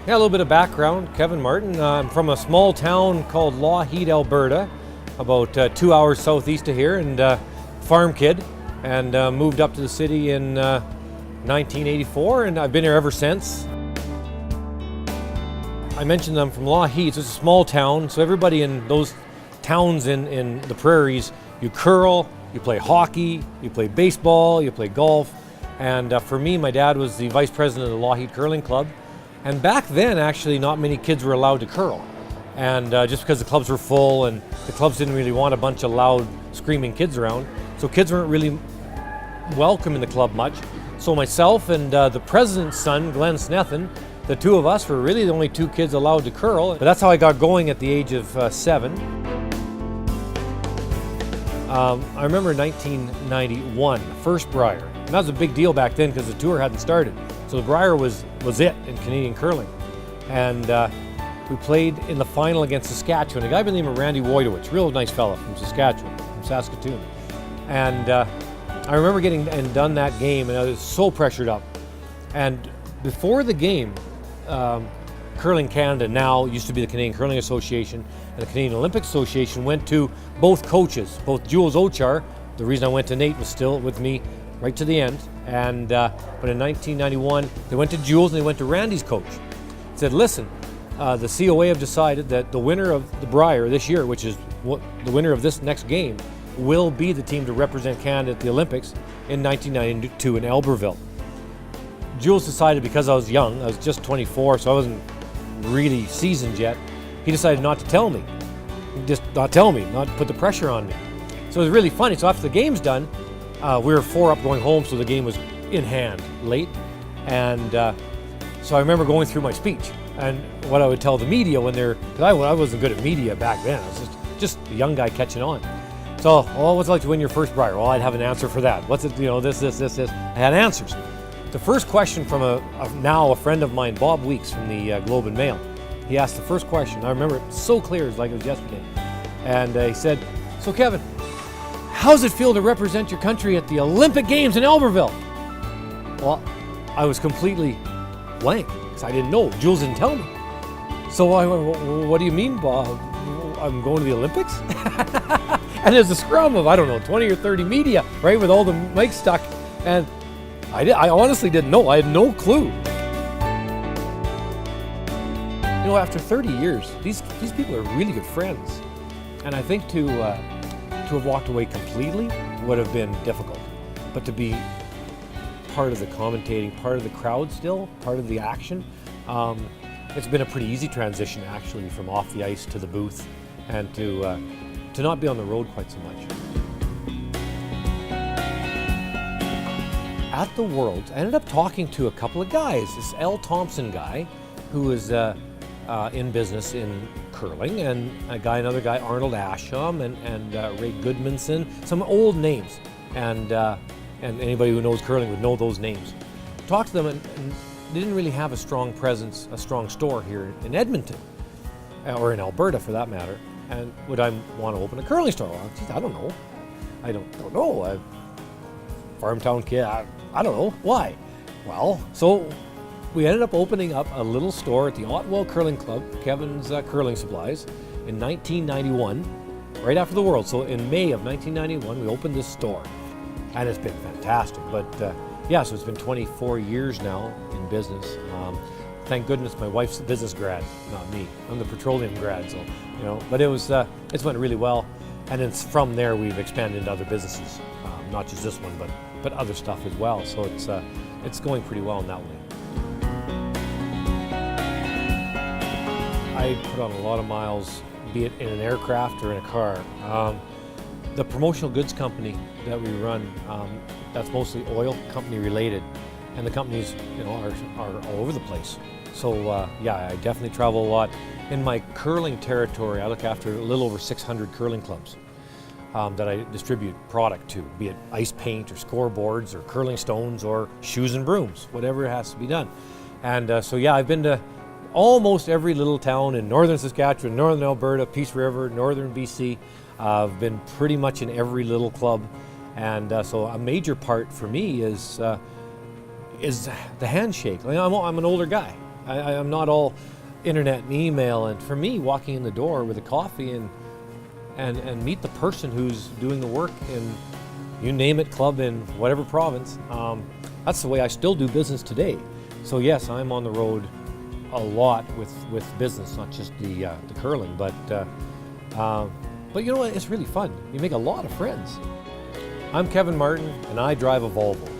Yeah, a little bit of background. Kevin Martin. I'm from a small town called Lougheed, Alberta, about 2 hours southeast of here, and farm kid, and moved up to the city in 1984, and I've been here ever since. I mentioned I'm from Lougheed, so it's a small town, so everybody in those towns in the prairies, you curl, you play hockey, you play baseball, you play golf, and for me, my dad was the vice president of the Lougheed Curling Club. And back then, actually, not many kids were allowed to curl. And just because the clubs were full and the clubs didn't really want a bunch of loud, screaming kids around. So kids weren't really welcome in the club much. So myself and the president's son, Glenn Snethen, the two of us were really the only two kids allowed to curl. But that's how I got going at the age of 7. I remember 1991, first Brier. And that was a big deal back then because the tour hadn't started. So the Brier was it in Canadian curling. And we played in the final against Saskatchewan. A guy by the name of Randy Wojtowicz, real nice fella from Saskatchewan, from Saskatoon. And I remember getting and done that game, and I was so pressured up. And before the game, Curling Canada, now used to be the Canadian Curling Association, and the Canadian Olympic Association, went to both coaches, both Jules Ochar. The reason I went to Nate was still with me right to the end. And but in 1991, they went to Jules and they went to Randy's coach. Said, listen, the COA have decided that the winner of the Brier this year, which is the winner of this next game, will be the team to represent Canada at the Olympics in 1992 in Albertville. Jules decided, because I was young, I was just 24, so I wasn't really seasoned yet, he decided not to tell me. Just not tell me, not put the pressure on me. So it was really funny. So after the game's done, we were 4 up going home, so the game was in hand late. And so I remember going through my speech and what I would tell the media when because I wasn't good at media back then. I was just a young guy catching on. So, what's it like to win your first Brier? Well, I'd have an answer for that. What's it, this. I had answers. The first question from now a friend of mine, Bob Weeks from the Globe and Mail. He asked the first question. I remember it so clear, it's like it was yesterday. And he said, so Kevin, how does it feel to represent your country at the Olympic Games in Albertville? Well, I was completely blank because I didn't know. Jules didn't tell me. So I went, what do you mean, Bob? I'm going to the Olympics? And there's a scrum of, 20 or 30 media, right, with all the mics stuck. And I honestly didn't know. I had no clue. After 30 years, these people are really good friends. And I think to have walked away completely would have been difficult. But to be part of the commentating, part of the crowd still, part of the action, it's been a pretty easy transition actually from off the ice to the booth and to not be on the road quite so much. At the Worlds, I ended up talking to a couple of guys. This L. Thompson guy, who was in business in curling, and another guy, Arnold Asham, and Ray Goodmanson, some old names, and anybody who knows curling would know those names. Talked to them, and they didn't really have a strong presence, a strong store here in Edmonton, or in Alberta for that matter. And would I want to open a curling store? Well, geez, I don't know. I don't know. I'm a farm town kid. I don't know. Why? Well, so we ended up opening up a little store at the Ottawa Curling Club, Kevin's Curling Supplies, in 1991, right after the World. So in May of 1991, we opened this store, and it's been fantastic. But so it's been 24 years now in business. Thank goodness my wife's a business grad, not me. I'm the petroleum grad, so But it's went really well, and it's from there we've expanded into other businesses, not just this one, but other stuff as well. So it's going pretty well in that way. I put on a lot of miles, be it in an aircraft or in a car. The promotional goods company that we run, that's mostly oil company related, and the companies are all over the place. So I definitely travel a lot. In my curling territory, I look after a little over 600 curling clubs that I distribute product to, be it ice paint or scoreboards or curling stones or shoes and brooms, whatever has to be done. And I've been to almost every little town in northern Saskatchewan, northern Alberta, Peace River, northern BC. I've been pretty much in every little club, and so a major part for me is the handshake. I'm an older guy, I'm not all internet and email. And for me, walking in the door with a coffee and meet the person who's doing the work in, you name it, club in whatever province, that's the way I still do business today. So yes, I'm on the road a lot with business, not just the curling, but you know what, it's really fun. You make a lot of friends. I'm Kevin Martin, and I drive a Volvo.